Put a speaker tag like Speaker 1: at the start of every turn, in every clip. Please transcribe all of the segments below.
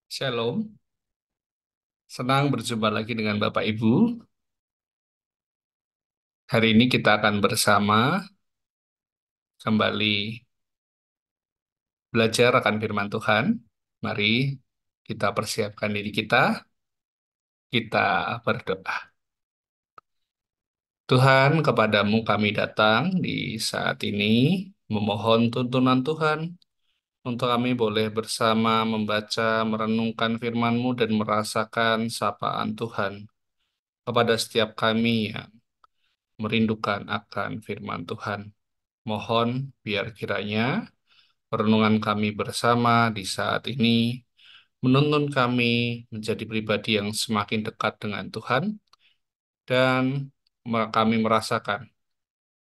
Speaker 1: Shalom, senang berjumpa lagi dengan Bapak Ibu. Hari ini kita akan bersama kembali belajar akan firman Tuhan. Mari kita persiapkan diri kita berdoa. Tuhan, kepadamu kami datang di saat ini, memohon tuntunan Tuhan untuk kami boleh bersama membaca, merenungkan firman-Mu dan merasakan sapaan Tuhan kepada setiap kami yang merindukan akan firman Tuhan. Mohon biar kiranya perenungan kami bersama di saat ini menuntun kami menjadi pribadi yang semakin dekat dengan Tuhan dan kami merasakan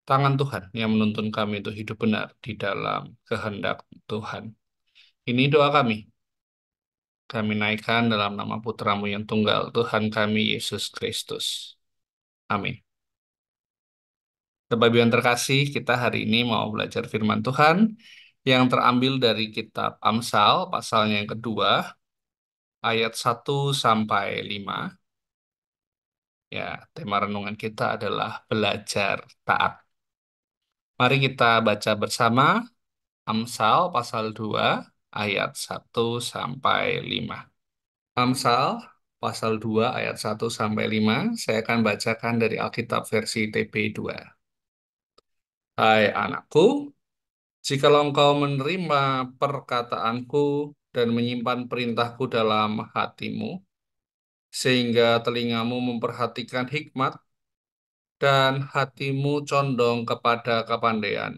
Speaker 1: tangan Tuhan yang menuntun kami untuk hidup benar di dalam kehendak Tuhan. Ini doa kami. Kami naikkan dalam nama Putramu yang tunggal, Tuhan kami Yesus Kristus. Amin. Bapak Ibu yang terkasih, kita hari ini mau belajar firman Tuhan yang terambil dari kitab Amsal, pasalnya yang kedua, ayat 1 sampai 5. Ya, tema renungan kita adalah belajar taat. Mari kita baca bersama Amsal pasal 2 ayat 1 sampai 5. Amsal pasal 2 ayat 1 sampai 5. Saya akan bacakan dari Alkitab versi TP2. Hai anakku, jikalau engkau menerima perkataanku dan menyimpan perintahku dalam hatimu, sehingga telingamu memperhatikan hikmat dan hatimu condong kepada kepandaian.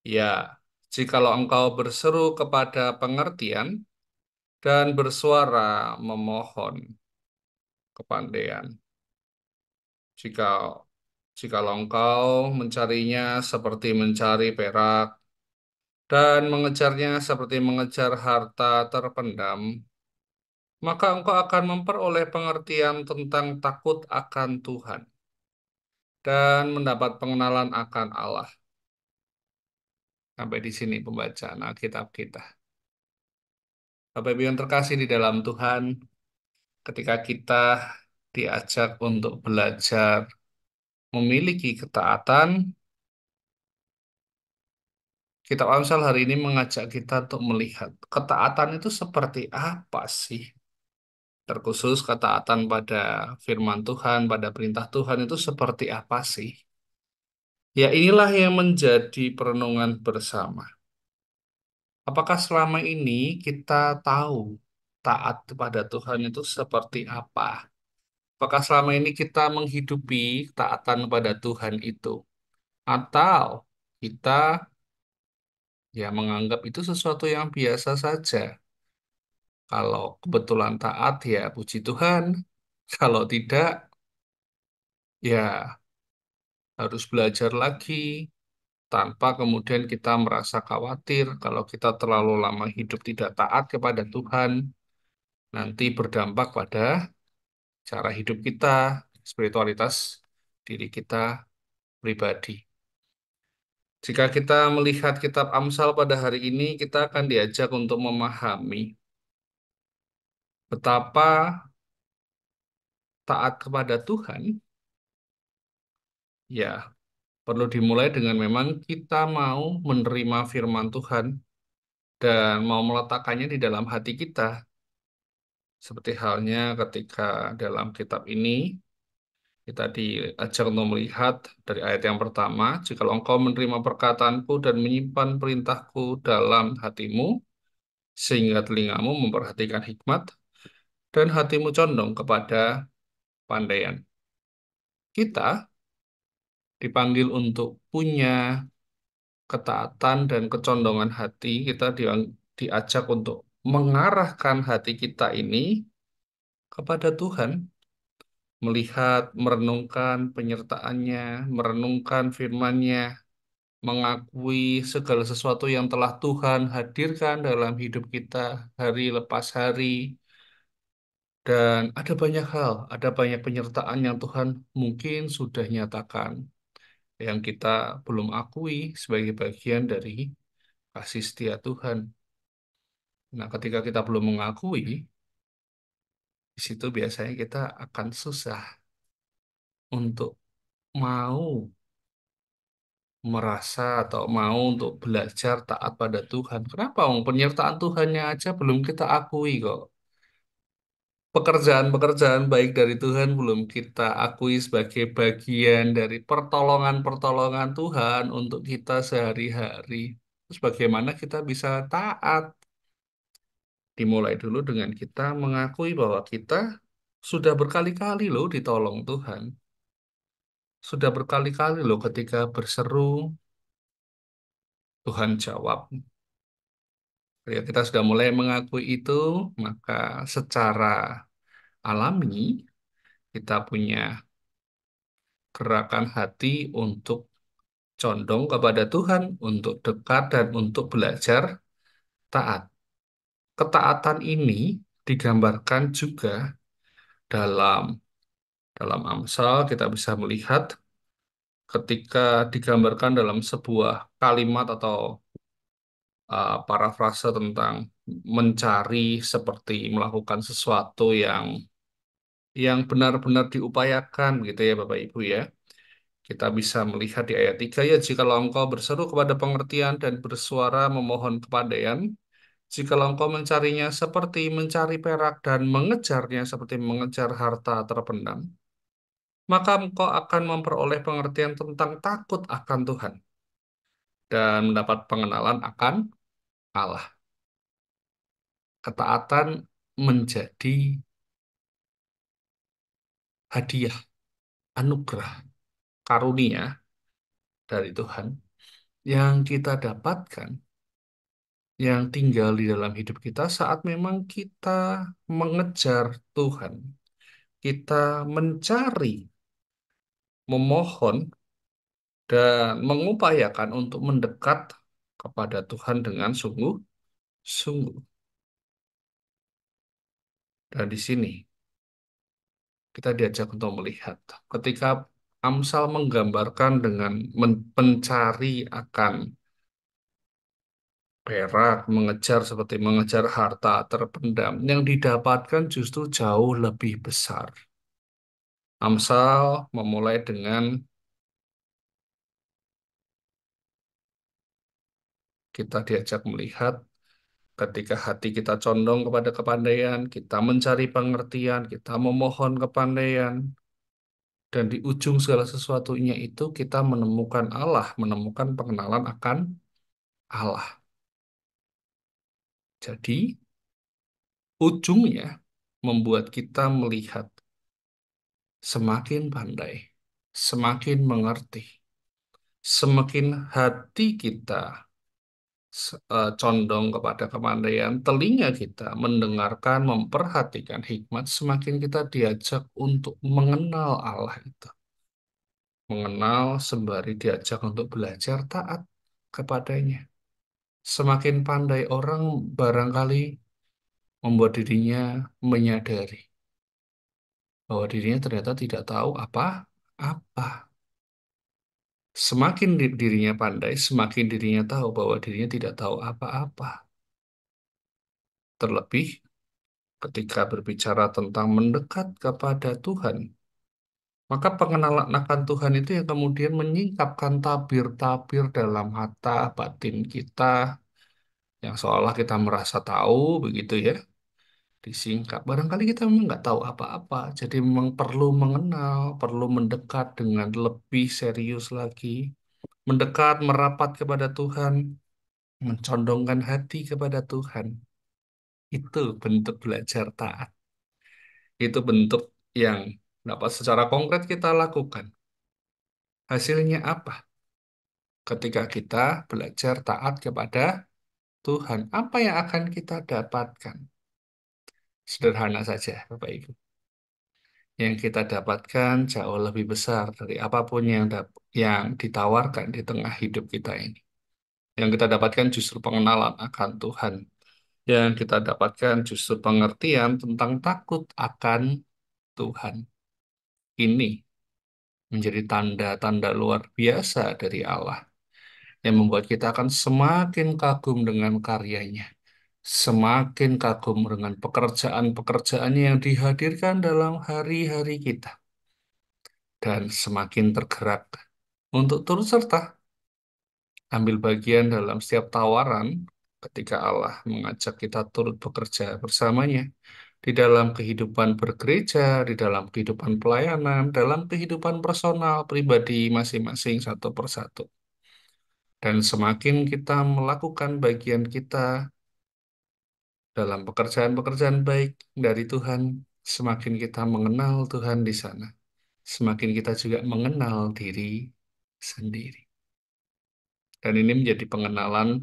Speaker 1: Ya, jikalau engkau berseru kepada pengertian dan bersuara memohon kepandaian. Jika jikalau engkau mencarinya seperti mencari perak dan mengejarnya seperti mengejar harta terpendam, maka engkau akan memperoleh pengertian tentang takut akan Tuhan dan mendapat pengenalan akan Allah. Sampai di sini pembacaan Alkitab kita. Bapak Ibu yang terkasih di dalam Tuhan, ketika kita diajak untuk belajar memiliki ketaatan, kitab Amsal hari ini mengajak kita untuk melihat ketaatan itu seperti apa sih? Terkhusus ketaatan pada firman Tuhan, pada perintah Tuhan itu seperti apa sih? Ya inilah yang menjadi perenungan bersama. Apakah selama ini kita tahu taat kepada Tuhan itu seperti apa? Apakah selama ini kita menghidupi taatan kepada Tuhan itu? Atau kita ya menganggap itu sesuatu yang biasa saja. Kalau kebetulan taat ya puji Tuhan. Kalau tidak ya harus belajar lagi tanpa kemudian kita merasa khawatir kalau kita terlalu lama hidup tidak taat kepada Tuhan, nanti berdampak pada cara hidup kita, spiritualitas diri kita pribadi. Jika kita melihat kitab Amsal pada hari ini, kita akan diajak untuk memahami betapa taat kepada Tuhan, ya perlu dimulai dengan memang kita mau menerima firman Tuhan dan mau meletakkannya di dalam hati kita. Seperti halnya ketika dalam kitab ini, kita diajak untuk melihat dari ayat yang pertama, jikalau engkau menerima perkataanku dan menyimpan perintahku dalam hatimu, sehingga telingamu memperhatikan hikmat, dan hatimu condong kepada pandaian. Kita dipanggil untuk punya ketaatan dan kecondongan hati, kita diajak untuk mengarahkan hati kita ini kepada Tuhan, melihat, merenungkan penyertaannya, merenungkan firman-Nya, mengakui segala sesuatu yang telah Tuhan hadirkan dalam hidup kita hari lepas hari, dan ada banyak hal, ada banyak penyertaan yang Tuhan mungkin sudah nyatakan, yang kita belum akui sebagai bagian dari kasih setia Tuhan. Nah, ketika kita belum mengakui, di situ biasanya kita akan susah untuk mau merasa atau mau untuk belajar taat pada Tuhan. Kenapa? Wong penyertaan Tuhannya aja belum kita akui kok. Pekerjaan-pekerjaan baik dari Tuhan belum kita akui sebagai bagian dari pertolongan-pertolongan Tuhan untuk kita sehari-hari. Terus bagaimana kita bisa taat? Dimulai dulu dengan kita mengakui bahwa kita sudah berkali-kali loh ditolong Tuhan. Sudah berkali-kali loh ketika berseru, Tuhan jawab. Ya, kita sudah mulai mengakui itu, maka secara alami kita punya gerakan hati untuk condong kepada Tuhan, untuk dekat dan untuk belajar taat. Ketaatan ini digambarkan juga dalam dalam Amsal kita bisa melihat ketika digambarkan dalam sebuah kalimat atau parafrase tentang mencari seperti melakukan sesuatu yang benar-benar diupayakan gitu ya Bapak Ibu ya. Kita bisa melihat di ayat 3 ya, jikalau engkau berseru kepada pengertian dan bersuara memohon kepandaian, jikalau engkau mencarinya seperti mencari perak dan mengejarnya seperti mengejar harta terpendam, maka engkau akan memperoleh pengertian tentang takut akan Tuhan dan mendapat pengenalan akan Allah. Ketaatan menjadi hadiah, anugerah, karunia dari Tuhan yang kita dapatkan, yang tinggal di dalam hidup kita saat memang kita mengejar Tuhan. Kita mencari, memohon, dan mengupayakan untuk mendekat kepada Tuhan dengan sungguh-sungguh. Dan di sini kita diajak untuk melihat ketika Amsal menggambarkan dengan mencari akan perak, mengejar seperti mengejar harta terpendam, yang didapatkan justru jauh lebih besar. Amsal memulai dengan kita diajak melihat ketika hati kita condong kepada kepandaian, kita mencari pengertian, kita memohon kepandaian, dan di ujung segala sesuatunya itu kita menemukan Allah, menemukan pengenalan akan Allah. Jadi, ujungnya membuat kita melihat semakin pandai, semakin mengerti, semakin hati kita condong kepada kepandaian, telinga kita mendengarkan, memperhatikan hikmat, semakin kita diajak untuk mengenal Allah itu. Mengenal sembari diajak untuk belajar taat kepadanya. Semakin pandai orang barangkali membuat dirinya menyadari bahwa dirinya ternyata tidak tahu apa-apa. Semakin dirinya pandai, semakin dirinya tahu bahwa dirinya tidak tahu apa-apa. Terlebih ketika berbicara tentang mendekat kepada Tuhan, maka pengenalan akan Tuhan itu yang kemudian menyingkapkan tabir-tabir dalam hata batin kita, yang seolah kita merasa tahu begitu ya, disingkap. Barangkali kita memang nggak tahu apa-apa, jadi memang perlu mengenal, perlu mendekat dengan lebih serius lagi, mendekat, merapat kepada Tuhan, mencondongkan hati kepada Tuhan. Itu bentuk belajar taat. Itu bentuk yang dapat secara konkret kita lakukan. Hasilnya apa? Ketika kita belajar taat kepada Tuhan, apa yang akan kita dapatkan? Sederhana saja, Bapak Ibu. Yang kita dapatkan jauh lebih besar dari apapun yang ditawarkan di tengah hidup kita ini. Yang kita dapatkan justru pengenalan akan Tuhan. Yang kita dapatkan justru pengertian tentang takut akan Tuhan. Ini menjadi tanda-tanda luar biasa dari Allah yang membuat kita akan semakin kagum dengan karyanya, semakin kagum dengan pekerjaan-pekerjaannya yang dihadirkan dalam hari-hari kita, dan semakin tergerak untuk turut serta ambil bagian dalam setiap tawaran ketika Allah mengajak kita turut bekerja bersamanya di dalam kehidupan bergereja, di dalam kehidupan pelayanan, dalam kehidupan personal pribadi masing-masing satu persatu. Dan semakin kita melakukan bagian kita dalam pekerjaan-pekerjaan baik dari Tuhan, semakin kita mengenal Tuhan di sana, semakin kita juga mengenal diri sendiri. Dan ini menjadi pengenalan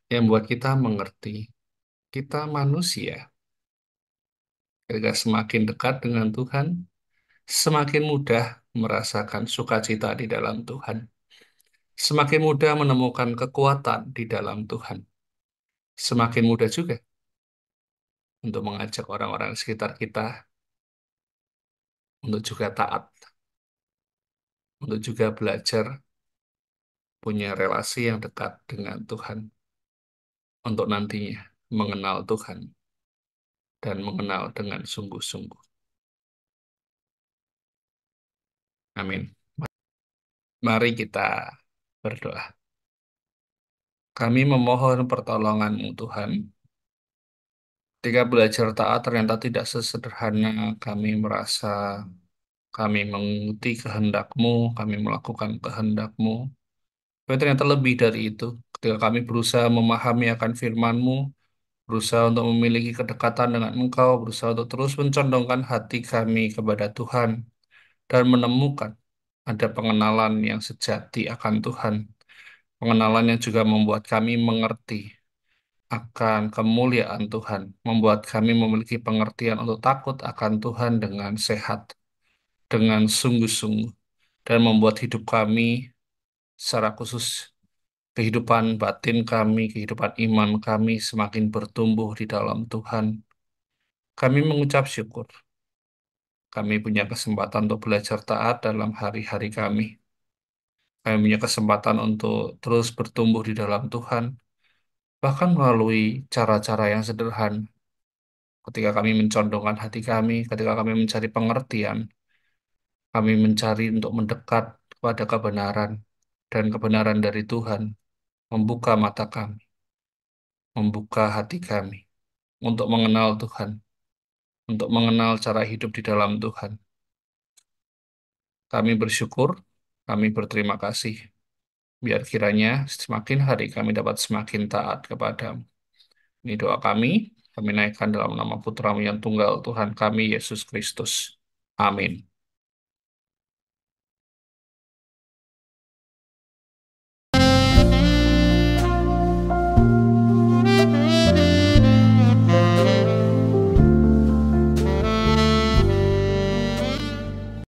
Speaker 1: yang membuat kita mengerti kita manusia. Ketika semakin dekat dengan Tuhan, semakin mudah merasakan sukacita di dalam Tuhan. Semakin mudah menemukan kekuatan di dalam Tuhan. Semakin mudah juga untuk mengajak orang-orang sekitar kita untuk juga taat, untuk juga belajar punya relasi yang dekat dengan Tuhan, untuk nantinya mengenal Tuhan dan mengenal dengan sungguh-sungguh. Amin. Mari kita berdoa. Kami memohon pertolongan-Mu, Tuhan. Ketika belajar taat ternyata tidak sesederhana kami merasa kami mengikuti kehendak-Mu, kami melakukan kehendak-Mu. Tapi ternyata lebih dari itu. Ketika kami berusaha memahami akan firman-Mu, berusaha untuk memiliki kedekatan dengan Engkau, berusaha untuk terus mencondongkan hati kami kepada Tuhan, dan menemukan ada pengenalan yang sejati akan Tuhan. Pengenalan yang juga membuat kami mengerti akan kemuliaan Tuhan, membuat kami memiliki pengertian untuk takut akan Tuhan dengan sehat, dengan sungguh-sungguh, dan membuat hidup kami secara khusus, kehidupan batin kami, kehidupan iman kami semakin bertumbuh di dalam Tuhan. Kami mengucap syukur. Kami punya kesempatan untuk belajar taat dalam hari-hari kami. Kami punya kesempatan untuk terus bertumbuh di dalam Tuhan, bahkan melalui cara-cara yang sederhana. Ketika kami mencondongkan hati kami, ketika kami mencari pengertian, kami mencari untuk mendekat kepada kebenaran dan kebenaran dari Tuhan, membuka mata kami, membuka hati kami untuk mengenal Tuhan, untuk mengenal cara hidup di dalam Tuhan. Kami bersyukur, kami berterima kasih. Biar kiranya semakin hari kami dapat semakin taat kepadamu. Ini doa kami naikkan dalam nama Putramu yang tunggal Tuhan kami, Yesus Kristus. Amin.